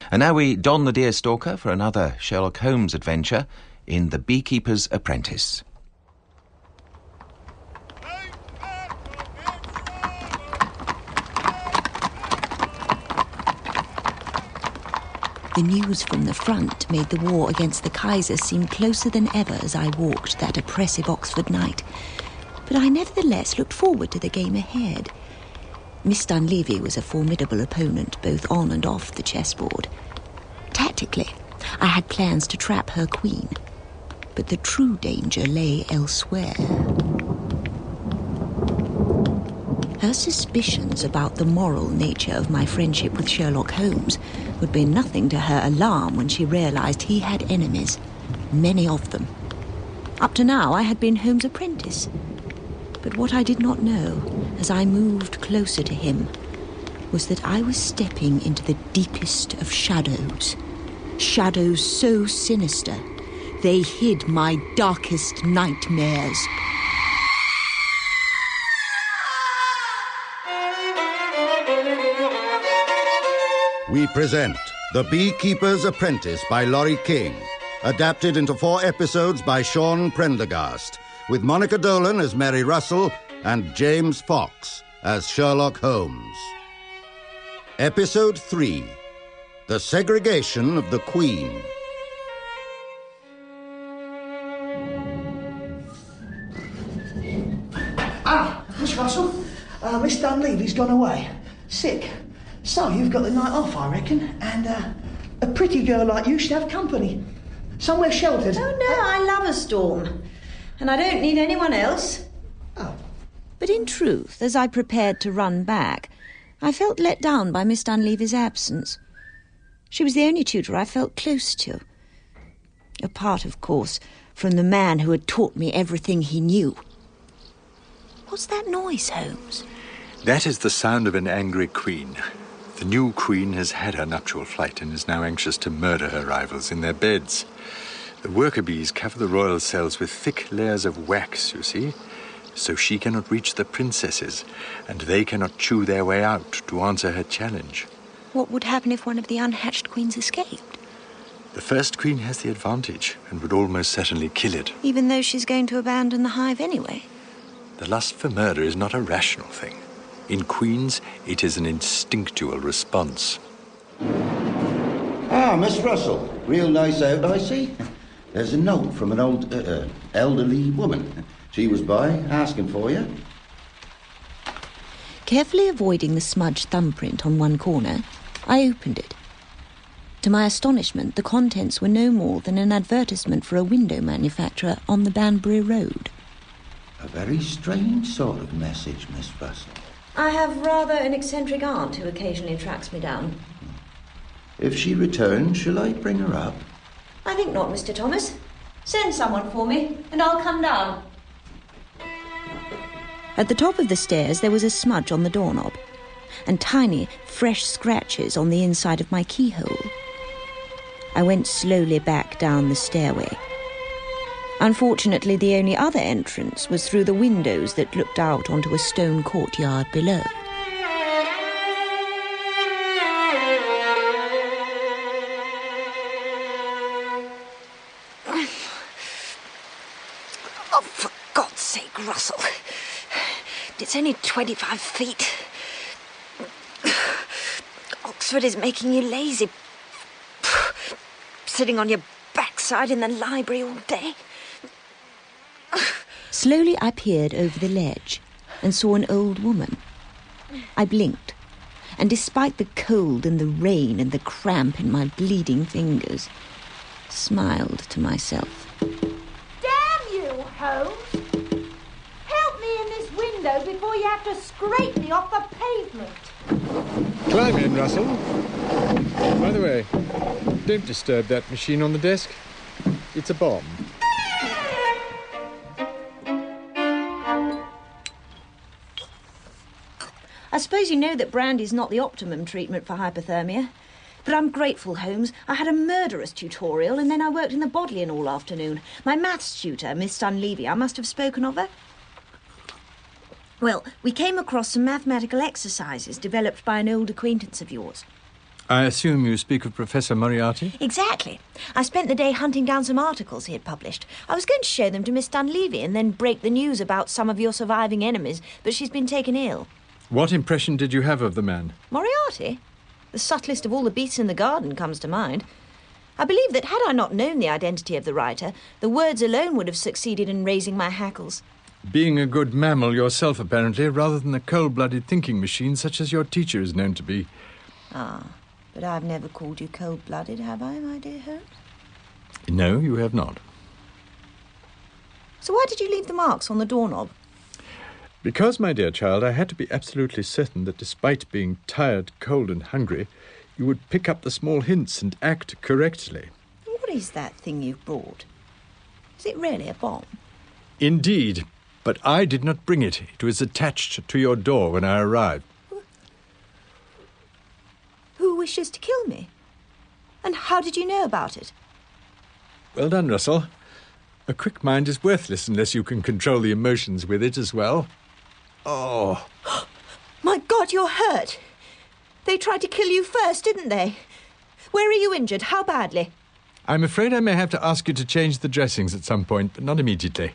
And now we don the deerstalker for another Sherlock Holmes adventure in The Beekeeper's Apprentice. The news from the front made the war against the Kaiser seem closer than ever as I walked that oppressive Oxford night. But I nevertheless looked forward to the game ahead. Miss Dunleavy was a formidable opponent both on and off the chessboard. Tactically, I had plans to trap her queen, but the true danger lay elsewhere. Her suspicions about the moral nature of my friendship with Sherlock Holmes would be nothing to her alarm when she realized he had enemies, many of them. Up to now, I had been Holmes' apprentice. But what I did not know, as I moved closer to him, was that I was stepping into the deepest of shadows. Shadows so sinister, they hid my darkest nightmares. We present The Beekeeper's Apprentice by Laurie King, adapted into 4 episodes by Sean Prendergast, with Monica Dolan as Mary Russell and James Fox as Sherlock Holmes. Episode 3, The Segregation of the Queen. Miss Russell, Miss Dunleavy's gone away. Sick. So you've got the night off, I reckon, and a pretty girl like you should have company. Somewhere sheltered. Oh, no, I love a storm. And I don't need anyone else. Oh. But in truth, as I prepared to run back, I felt let down by Miss Dunleavy's absence. She was the only tutor I felt close to. Apart, of course, from the man who had taught me everything he knew. What's that noise, Holmes? That is the sound of an angry queen. The new queen has had her nuptial flight and is now anxious to murder her rivals in their beds. The worker bees cover the royal cells with thick layers of wax, you see, so she cannot reach the princesses, and they cannot chew their way out to answer her challenge. What would happen if one of the unhatched queens escaped? The first queen has the advantage and would almost certainly kill it. Even though she's going to abandon the hive anyway? The lust for murder is not a rational thing. In queens, it is an instinctual response. Ah, Miss Russell. Real nice out, I see. There's a note from an old, elderly woman. She was by, asking for you. Carefully avoiding the smudged thumbprint on one corner, I opened it. To my astonishment, the contents were no more than an advertisement for a window manufacturer on the Banbury Road. A very strange sort of message, Miss Russell. I have rather an eccentric aunt who occasionally tracks me down. If she returns, shall I bring her up? I think not, Mr. Thomas. Send someone for me, and I'll come down. At the top of the stairs, there was a smudge on the doorknob, and tiny, fresh scratches on the inside of my keyhole. I went slowly back down the stairway. Unfortunately, the only other entrance was through the windows that looked out onto a stone courtyard below. Oh, for God's sake, Russell. It's only 25 feet. Oxford is making you lazy. Sitting on your backside in the library all day. Slowly I peered over the ledge and saw an old woman. I blinked, and despite the cold and the rain and the cramp in my bleeding fingers, smiled to myself. Damn you, Holmes! Help me in this window before you have to scrape me off the pavement. Climb in, Russell. By the way, don't disturb that machine on the desk. It's a bomb. I suppose you know that brandy's not the optimum treatment for hypothermia. But I'm grateful, Holmes. I had a murderous tutorial, and then I worked in the Bodleian all afternoon. My maths tutor, Miss Dunleavy, I must have spoken of her. Well, we came across some mathematical exercises developed by an old acquaintance of yours. I assume you speak of Professor Moriarty? Exactly. I spent the day hunting down some articles he had published. I was going to show them to Miss Dunleavy and then break the news about some of your surviving enemies, but she's been taken ill. What impression did you have of the man? Moriarty? The subtlest of all the beasts in the garden comes to mind. I believe that had I not known the identity of the writer, the words alone would have succeeded in raising my hackles. Being a good mammal yourself, apparently, rather than a cold-blooded thinking machine such as your teacher is known to be. Ah, but I've never called you cold-blooded, have I, my dear Holmes? No, you have not. So why did you leave the marks on the doorknob? Because, my dear child, I had to be absolutely certain that despite being tired, cold and hungry, you would pick up the small hints and act correctly. What is that thing you've brought? Is it really a bomb? Indeed, but I did not bring it. It was attached to your door when I arrived. Who wishes to kill me? And how did you know about it? Well done, Russell. A quick mind is worthless unless you can control the emotions with it as well. Oh. My God, you're hurt. They tried to kill you first, didn't they? Where are you injured? How badly? I'm afraid I may have to ask you to change the dressings at some point, but not immediately.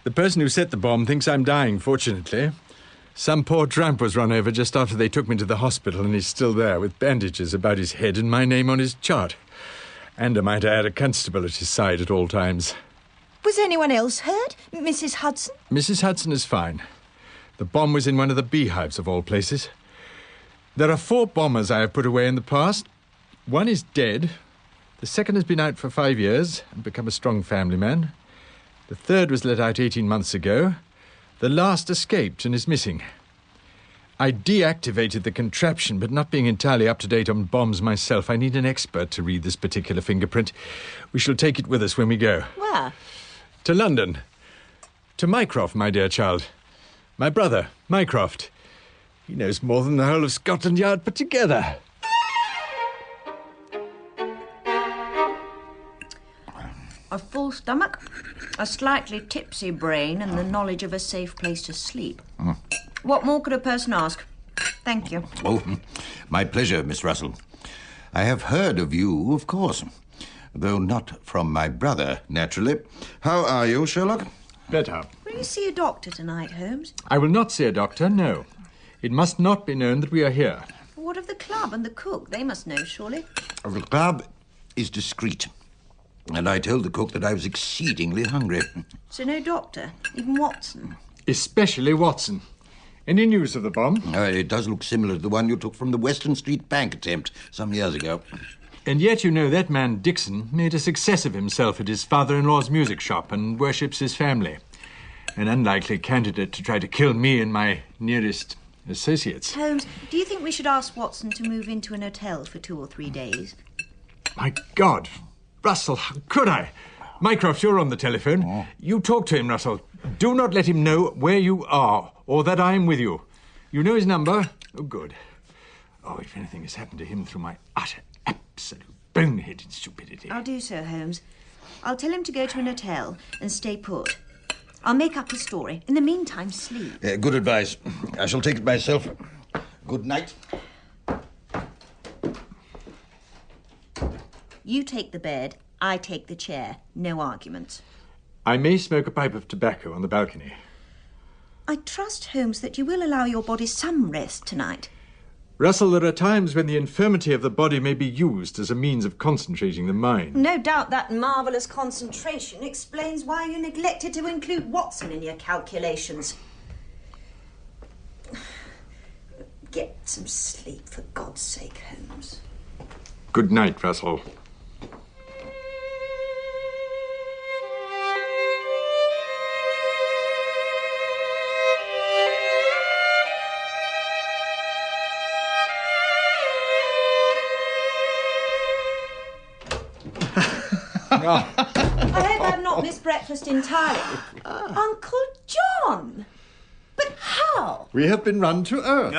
The person who set the bomb thinks I'm dying, fortunately. Some poor tramp was run over just after they took me to the hospital, and he's still there with bandages about his head and my name on his chart. And I might add, a constable at his side at all times. Was anyone else hurt? Mrs. Hudson? Mrs. Hudson is fine. The bomb was in one of the beehives of all places. There are 4 bombers I have put away in the past. One is dead. The second has been out for 5 years and become a strong family man. The third was let out 18 months ago. The last escaped and is missing. I deactivated the contraption, but not being entirely up-to-date on bombs myself, I need an expert to read this particular fingerprint. We shall take it with us when we go. Where? To London. To Mycroft, my dear child. My brother, Mycroft. He knows more than the whole of Scotland Yard put together. A full stomach, a slightly tipsy brain, and the knowledge of a safe place to sleep. What more could a person ask? Thank you. Oh, my pleasure, Miss Russell. I have heard of you, of course, though not from my brother, naturally. How are you, Sherlock? Better. Will you see a doctor tonight, Holmes? I will not see a doctor, no. It must not be known that we are here. What of the club and the cook? They must know, surely. The club is discreet, and I told the cook that I was exceedingly hungry. So no doctor, even Watson? Especially Watson. Any news of the bomb? It does look similar to the one you took from the Western Street bank attempt some years ago. And yet, you know, that man Dixon made a success of himself at his father-in-law's music shop and worships his family. An unlikely candidate to try to kill me and my nearest associates. Holmes, do you think we should ask Watson to move into an hotel for 2 or 3 days? My God! Russell, how could I? Mycroft, you're on the telephone. Oh. You talk to him, Russell. Do not let him know where you are or that I am with you. You know his number? Oh, good. Oh, if anything has happened to him through my utter, absolute boneheaded stupidity. I'll do so, Holmes. I'll tell him to go to an hotel and stay put. I'll make up a story. In the meantime, sleep. Good advice. I shall take it myself. Good night. You take the bed, I take the chair. No arguments. I may smoke a pipe of tobacco on the balcony. I trust, Holmes, that you will allow your body some rest tonight. Russell, there are times when the infirmity of the body may be used as a means of concentrating the mind. No doubt that marvellous concentration explains why you neglected to include Watson in your calculations. Get some sleep, for God's sake, Holmes. Good night, Russell. I hope I've not missed breakfast entirely. Uncle John! But how? We have been run to earth.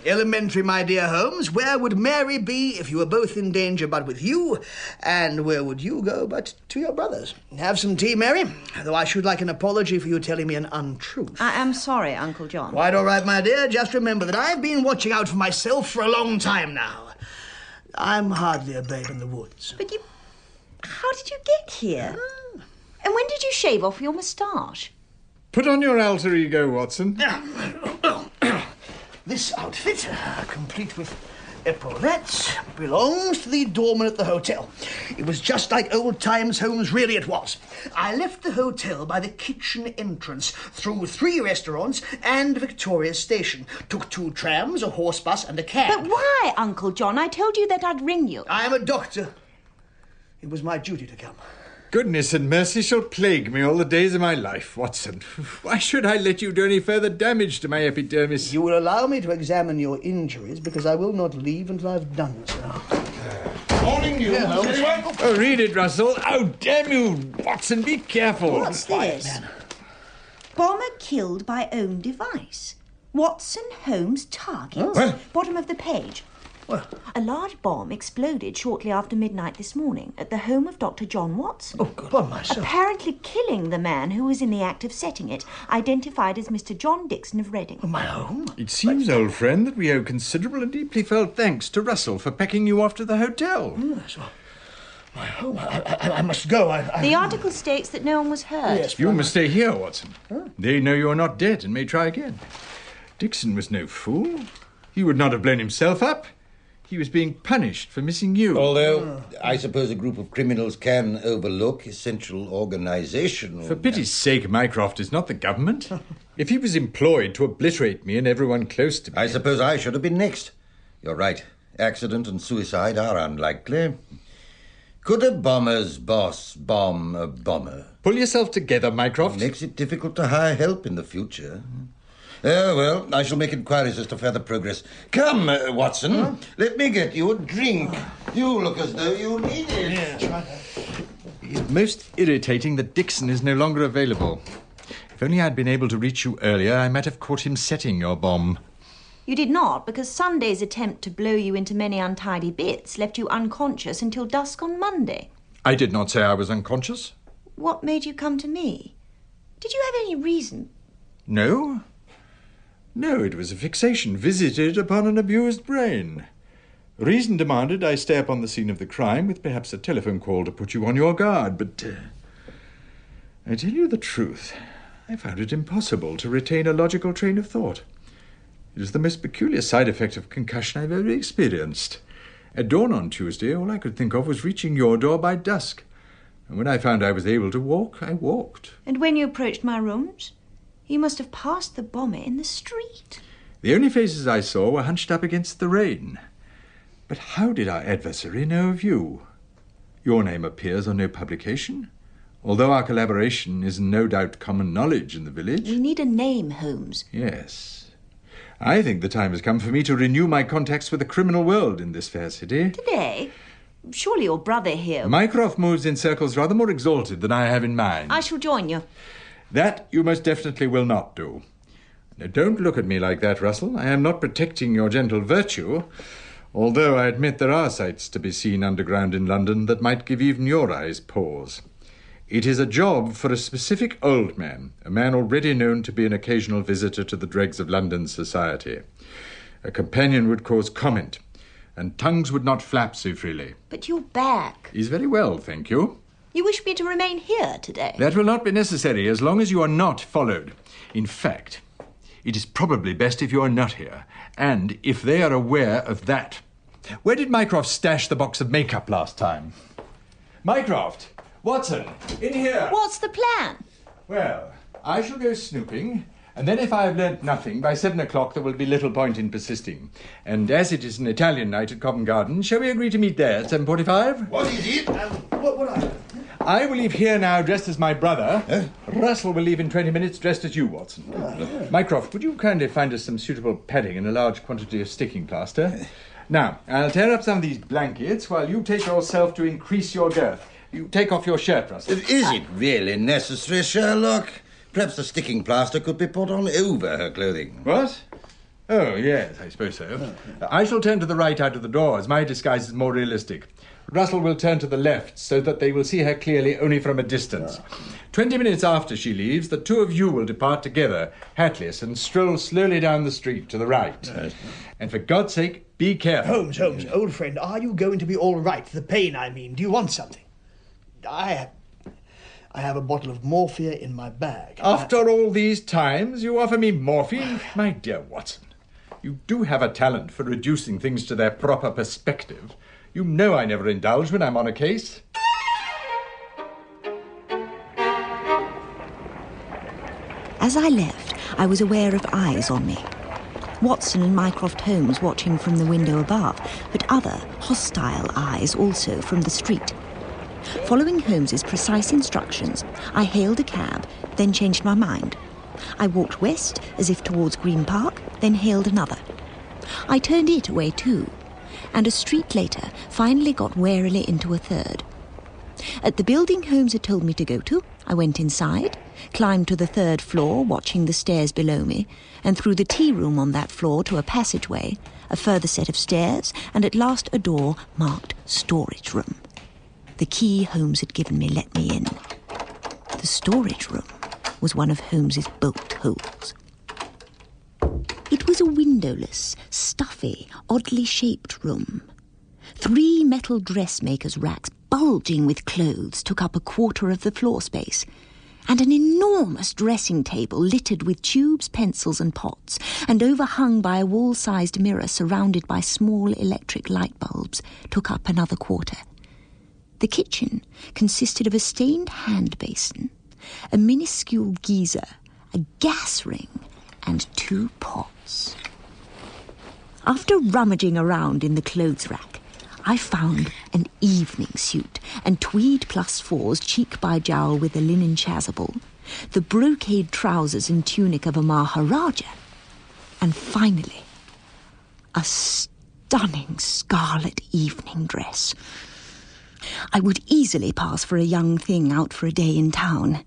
Elementary, my dear Holmes. Where would Mary be if you were both in danger but with you? And where would you go but to your brothers? Have some tea, Mary, though I should like an apology for you telling me an untruth. I am sorry, Uncle John. Quite all right, my dear. Just remember that I've been watching out for myself for a long time now. I'm hardly a babe in the woods. But you... How did you get here? And when did you shave off your moustache? Put on your alter ego, Watson. This outfit, complete with epaulettes, belongs to the doorman at the hotel. It was just like old times, Holmes, really it was. I left the hotel by the kitchen entrance, through 3 restaurants and Victoria Station. Took 2 trams, a horse bus and a cab. But why, Uncle John? I told you that I'd ring you. I am a doctor. It was my duty to come. Goodness and mercy shall plague me all the days of my life, Watson. Why should I let you do any further damage to my epidermis? You will allow me to examine your injuries, because I will not leave until I've done so. Morning, you. Oh, read it, Russell. Oh, damn you, Watson, be careful. What's this? Bomber killed by own device. Watson Holmes targets. Well. Bottom of the page. Well. A large bomb exploded shortly after midnight this morning at the home of Dr. John Watson. Oh, God, upon my soul. Apparently killing the man who was in the act of setting it, identified as Mr. John Dixon of Reading. My home? It seems, old friend, that we owe considerable and deeply felt thanks to Russell for packing you off to the hotel. Yes, well, my home. I must go. The article states that no one was hurt. Yes, You must stay here, Watson. They know you are not dead and may try again. Dixon was no fool. He would not have blown himself up. He was being punished for missing you. Although, I suppose a group of criminals can overlook essential organisation. For pity's sake, Mycroft is not the government. If he was employed to obliterate me and everyone close to me... I suppose I should have been next. You're right. Accident and suicide are unlikely. Could a bomber's boss bomb a bomber? Pull yourself together, Mycroft. Makes it difficult to hire help in the future. Well, I shall make inquiries as to further progress. Come, Watson, let me get you a drink. You look as though you need it. Yes, It's most irritating that Dixon is no longer available. If only I'd been able to reach you earlier, I might have caught him setting your bomb. You did not, because Sunday's attempt to blow you into many untidy bits left you unconscious until dusk on Monday. I did not say I was unconscious. What made you come to me? Did you have any reason? No. No, it was a fixation visited upon an abused brain. Reason demanded I stay upon the scene of the crime with perhaps a telephone call to put you on your guard, but I tell you the truth, I found it impossible to retain a logical train of thought. It is the most peculiar side effect of concussion I've ever experienced. At dawn on Tuesday, all I could think of was reaching your door by dusk. And when I found I was able to walk, I walked. And when you approached my rooms, you must have passed the bomber in the street. The only faces I saw were hunched up against the rain. But how did our adversary know of you? Your name appears on no publication, although our collaboration is no doubt common knowledge in the village. We need a name, Holmes. Yes. I think the time has come for me to renew my contacts with the criminal world in this fair city. Today? Surely your brother here... Mycroft moves in circles rather more exalted than I have in mind. I shall join you. That you most definitely will not do. Now, don't look at me like that, Russell. I am not protecting your gentle virtue, although I admit there are sights to be seen underground in London that might give even your eyes pause. It is a job for a specific old man, a man already known to be an occasional visitor to the dregs of London society. A companion would cause comment, and tongues would not flap so freely. But your back... Is very well, thank you. You wish me to remain here today? That will not be necessary as long as you are not followed. In fact, it is probably best if you are not here, and if they are aware of that. Where did Mycroft stash the box of makeup last time? Mycroft! Watson! In here! What's the plan? Well, I shall go snooping, and then if I have learnt nothing, by 7 o'clock there will be little point in persisting. And as it is an Italian night at Covent Garden, shall we agree to meet there at 7:45? What is it? I will leave here now dressed as my brother. Russell will leave in 20 minutes dressed as you, Watson. Mycroft, would you kindly find us some suitable padding and a large quantity of sticking plaster? Now, I'll tear up some of these blankets while you take yourself to increase your girth. You take off your shirt, Russell. Is it really necessary, Sherlock? Perhaps the sticking plaster could be put on over her clothing. What? Oh, yes, I suppose so. I shall turn to the right out of the door, as my disguise is more realistic. Russell will turn to the left, so that they will see her clearly only from a distance. 20 minutes after she leaves, the two of you will depart together, hatless, and stroll slowly down the street to the right. And for God's sake, be careful. Holmes, old friend, are you going to be all right? The pain, I mean. Do you want something? I have a bottle of morphia in my bag. After all these times, you offer me morphine? My dear Watson, you do have a talent for reducing things to their proper perspective. You know I never indulge when I'm on a case. As I left, I was aware of eyes on me. Watson and Mycroft Holmes watching from the window above, but other, hostile eyes also from the street. Following Holmes's precise instructions, I hailed a cab, then changed my mind. I walked west, as if towards Green Park, then hailed another. I turned it away too, and a street later finally got warily into a third. At the building Holmes had told me to go to, I went inside, climbed to the third floor, watching the stairs below me, and through the tea room on that floor to a passageway, a further set of stairs, and at last a door marked storage room. The key Holmes had given me let me in. The storage room was one of Holmes's bolt holes. It was a windowless, stuffy, oddly shaped room. 3 metal dressmakers' racks bulging with clothes took up a quarter of the floor space, and an enormous dressing table littered with tubes, pencils and pots, and overhung by a wall-sized mirror surrounded by small electric light bulbs, took up another quarter. The kitchen consisted of a stained hand basin, a minuscule geyser, a gas ring, and 2 pots. After rummaging around in the clothes rack, I found an evening suit and tweed +4s cheek by jowl with a linen chasuble, the brocade trousers and tunic of a Maharaja, and finally, a stunning scarlet evening dress. I would easily pass for a young thing out for a day in town.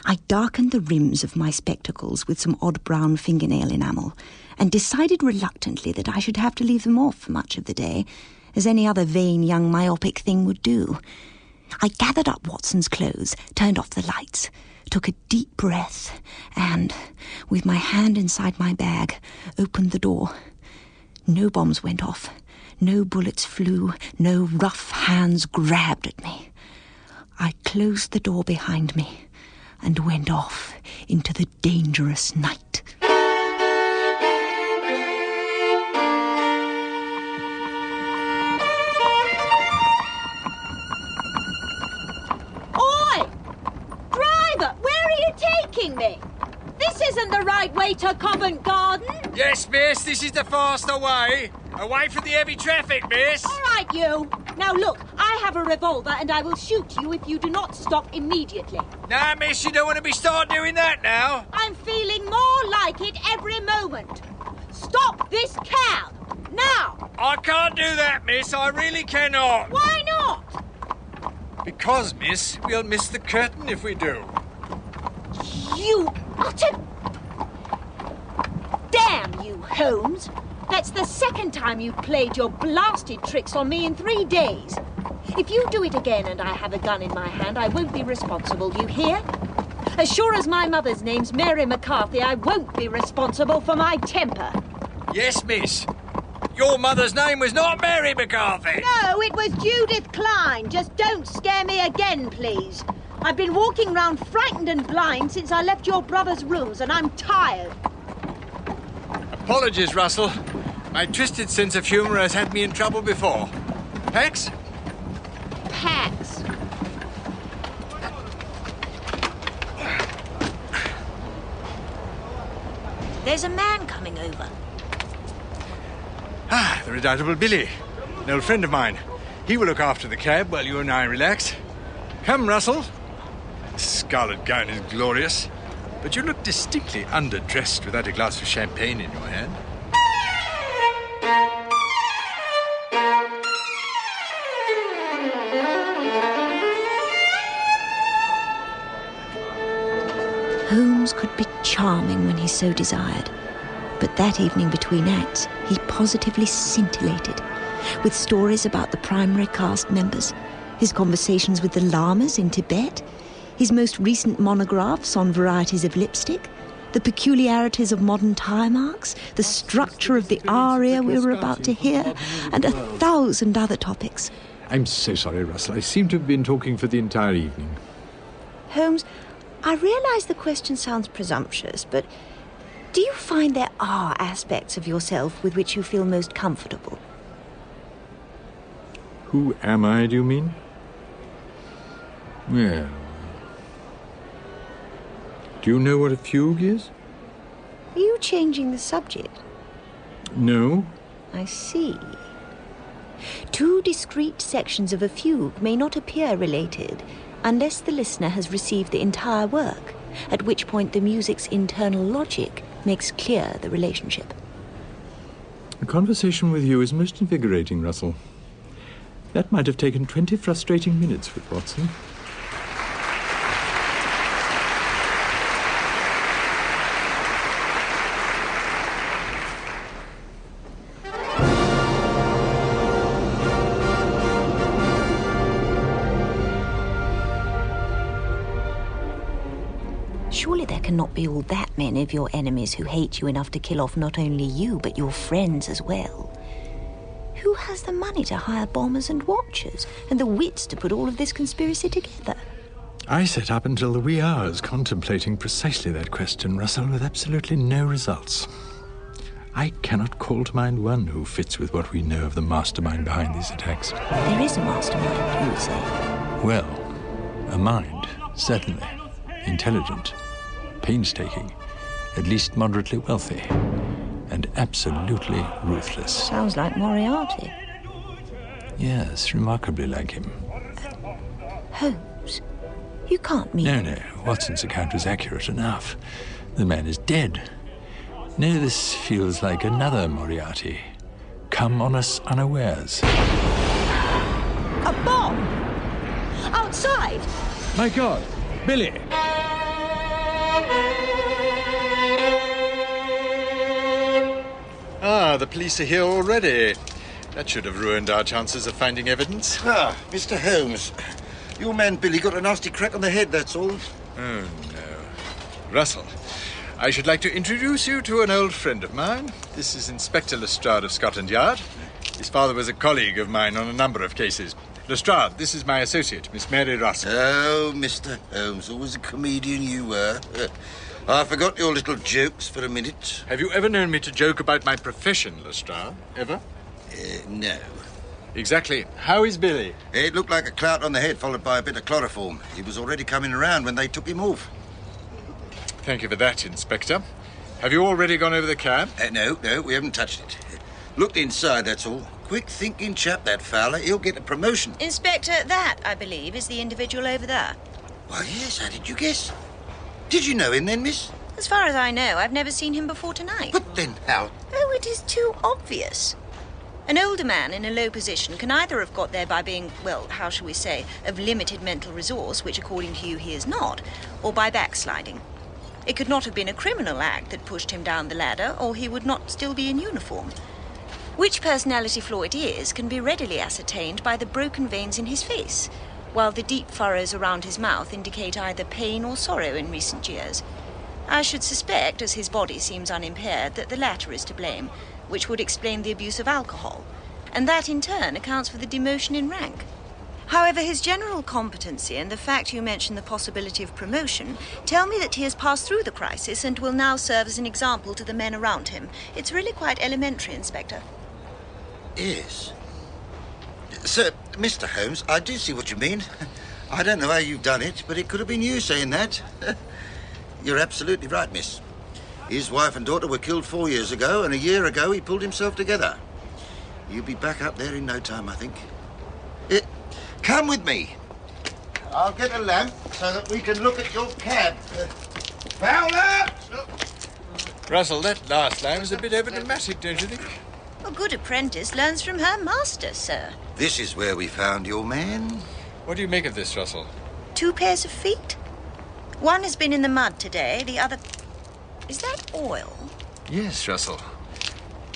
I darkened the rims of my spectacles with some odd brown fingernail enamel, and decided reluctantly that I should have to leave them off for much of the day, as any other vain young myopic thing would do. I gathered up Watson's clothes, turned off the lights, took a deep breath, and, with my hand inside my bag, opened the door. No bombs went off. No bullets flew, no rough hands grabbed at me. I closed the door behind me and went off into the dangerous night. Oi! Driver, where are you taking me? This isn't the right way to Covent Garden. Yes, miss, this is the faster way. Away from the heavy traffic, miss. All right, you. Now look, I have a revolver and I will shoot you if you do not stop immediately. Nah, miss, you don't want to be start doing that now. I'm feeling more like it every moment. Stop this cab, now. I can't do that, miss, I really cannot. Why not? Because, miss, we'll miss the curtain if we do. You utter... Damn you, Holmes. That's the second time you've played your blasted tricks on me in 3 days. If you do it again and I have a gun in my hand, I won't be responsible, you hear? As sure as my mother's name's Mary McCarthy, I won't be responsible for my temper. Yes, miss. Your mother's name was not Mary McCarthy. No, it was Judith Klein. Just don't scare me again, please. I've been walking round frightened and blind since I left your brother's rooms, and I'm tired. Apologies, Russell. My twisted sense of humour has had me in trouble before. Pax? Pax. There's a man coming over. Ah, the redoubtable Billy, an old friend of mine. He will look after the cab while you and I relax. Come, Russell. The scarlet gown is glorious, but you look distinctly underdressed without a glass of champagne in your hand. Holmes could be charming when he so desired. But that evening between acts, he positively scintillated, with stories about the primary cast members, his conversations with the lamas in Tibet, his most recent monographs on varieties of lipstick, the peculiarities of modern tie marks, the structure of the aria we were about to hear, and 1,000 other topics. I'm so sorry, Russell. I seem to have been talking for the entire evening. Holmes, I realise the question sounds presumptuous, but do you find there are aspects of yourself with which you feel most comfortable? Who am I, do you mean? Well... Do you know what a fugue is? Are you changing the subject? No. I see. Two discrete sections of a fugue may not appear related unless the listener has received the entire work, at which point the music's internal logic makes clear the relationship. A conversation with you is most invigorating, Russell. That might have taken 20 frustrating minutes with Watson. Surely there cannot be all that many of your enemies who hate you enough to kill off not only you, but your friends as well. Who has the money to hire bombers and watchers, and the wits to put all of this conspiracy together? I sat up until the wee hours contemplating precisely that question, Russell, with absolutely no results. I cannot call to mind one who fits with what we know of the mastermind behind these attacks. There is a mastermind, you would say. Well, a mind, certainly. Intelligent, painstaking, at least moderately wealthy, and absolutely ruthless. Sounds like Moriarty. Yes, remarkably like him. Holmes, you can't mean... No, Watson's account was accurate enough. The man is dead. No, this feels like another Moriarty. Come on us unawares. A bomb! Outside! My God! Billy! Ah, the police are here already. That should have ruined our chances of finding evidence. Ah, Mr. Holmes. Your man Billy got a nasty crack on the head, that's all. Oh, no. Russell, I should like to introduce you to an old friend of mine. This is Inspector Lestrade of Scotland Yard. His father was a colleague of mine on a number of cases. Lestrade, this is my associate, Miss Mary Russell. Oh, Mr. Holmes, always a comedian you were. I forgot your little jokes for a minute. Have you ever known me to joke about my profession, Lestrade? Ever? No. Exactly. How is Billy? It looked like a clout on the head followed by a bit of chloroform. He was already coming around when they took him off. Thank you for that, Inspector. Have you already gone over the cab? No, we haven't touched it. Looked inside, that's all. Quick-thinking chap, that fella. He'll get a promotion. Inspector, that, I believe, is the individual over there. Why, yes, how did you guess? Did you know him then, miss? As far as I know, I've never seen him before tonight. But then how? Oh, it is too obvious. An older man in a low position can either have got there by being, well, how shall we say, of limited mental resource, which according to you he is not, or by backsliding. It could not have been a criminal act that pushed him down the ladder, or he would not still be in uniform. Which personality flaw it is can be readily ascertained by the broken veins in his face, while the deep furrows around his mouth indicate either pain or sorrow in recent years. I should suspect, as his body seems unimpaired, that the latter is to blame, which would explain the abuse of alcohol, and that in turn accounts for the demotion in rank. However, his general competency and the fact you mention the possibility of promotion tell me that he has passed through the crisis and will now serve as an example to the men around him. It's really quite elementary, Inspector. Yes. Sir, Mr. Holmes, I do see what you mean. I don't know how you've done it, but it could have been you saying that. You're absolutely right, miss. His wife and daughter were killed 4 years ago, and a year ago he pulled himself together. You'll be back up there in no time, I think. Come with me. I'll get a lamp so that we can look at your cab. Fowler! Russell, that last line was a bit overdramatic, don't you think? A good apprentice learns from her master, sir. This is where we found your man. What do you make of this, Russell? 2 pairs of feet. One has been in the mud today, the other... Is that oil? Yes, Russell.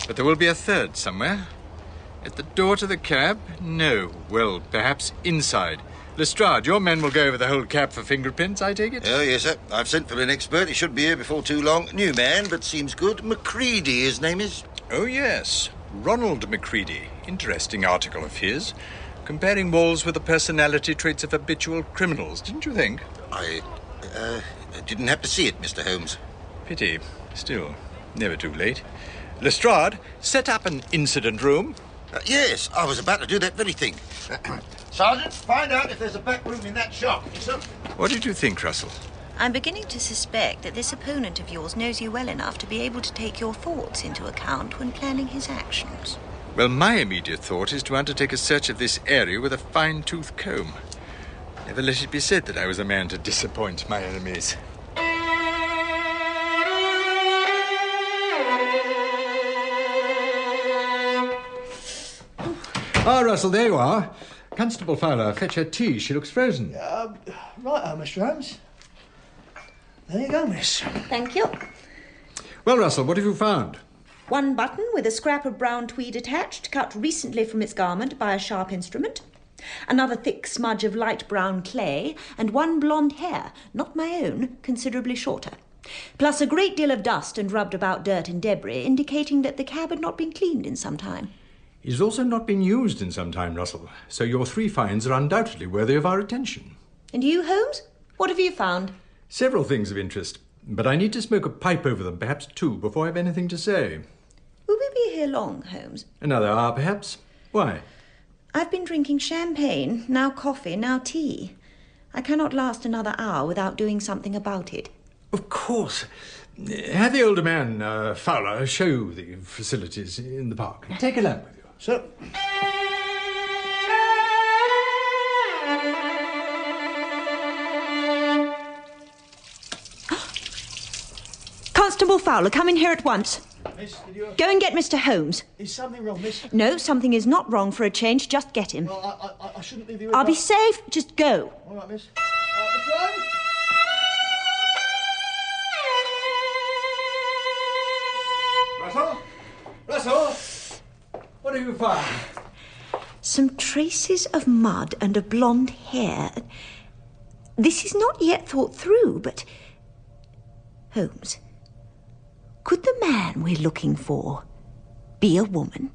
But there will be a third somewhere. At the door to the cab? No. Well, perhaps inside. Lestrade, your men will go over the whole cab for fingerprints, I take it? Oh, yes, sir. I've sent for an expert. He should be here before too long. New man, but seems good. Macready, his name is. Oh, yes. Ronald Macready. Interesting article of his. Comparing Walls with the personality traits of habitual criminals, didn't you think? I didn't have to see it, Mr. Holmes. Pity. Still, never too late. Lestrade, set up an incident room. Yes, I was about to do that very thing. Sergeant, find out if there's a back room in that shop. Yes, sir. What did you think, Russell? I'm beginning to suspect that this opponent of yours knows you well enough to be able to take your thoughts into account when planning his actions. Well, my immediate thought is to undertake a search of this area with a fine-tooth comb. Never let it be said that I was a man to disappoint my enemies. Ah, Russell, there you are. Constable Fowler, fetch her tea. She looks frozen. Right, Mr. Holmes. There you go, miss. Thank you. Well, Russell, what have you found? One button with a scrap of brown tweed attached, cut recently from its garment by a sharp instrument. Another thick smudge of light brown clay, and one blonde hair, not my own, considerably shorter. Plus a great deal of dust and rubbed about dirt and debris, indicating that the cab had not been cleaned in some time. It has also not been used in some time, Russell, so your 3 finds are undoubtedly worthy of our attention. And you, Holmes? What have you found? Several things of interest, but I need to smoke a pipe over them, perhaps 2, before I have anything to say. Will we be here long, Holmes? Another hour, perhaps. Why? I've been drinking champagne, now coffee, now tea. I cannot last another hour without doing something about it. Of course. Have the older man, Fowler, show you the facilities in the park. Take a lamp with you. Sir. Constable Fowler, come in here at once. Miss, did you... Go and get Mr. Holmes. Is something wrong, miss? No, something is not wrong for a change. Just get him. Well, I shouldn't leave you... I'll be safe. Just go. All right, miss. Mr. Holmes? Russell? Russell? What have you found? Some traces of mud and of blonde hair. This is not yet thought through, but... Holmes, could the man we're looking for be a woman?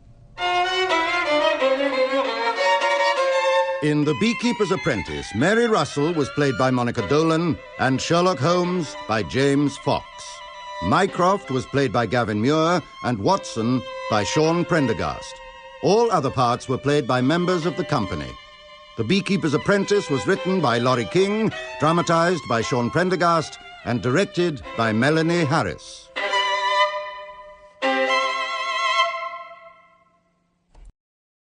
In The Beekeeper's Apprentice, Mary Russell was played by Monica Dolan and Sherlock Holmes by James Fox. Mycroft was played by Gavin Muir and Watson by Sean Prendergast. All other parts were played by members of the company. The Beekeeper's Apprentice was written by Laurie King, dramatized by Sean Prendergast, and directed by Melanie Harris.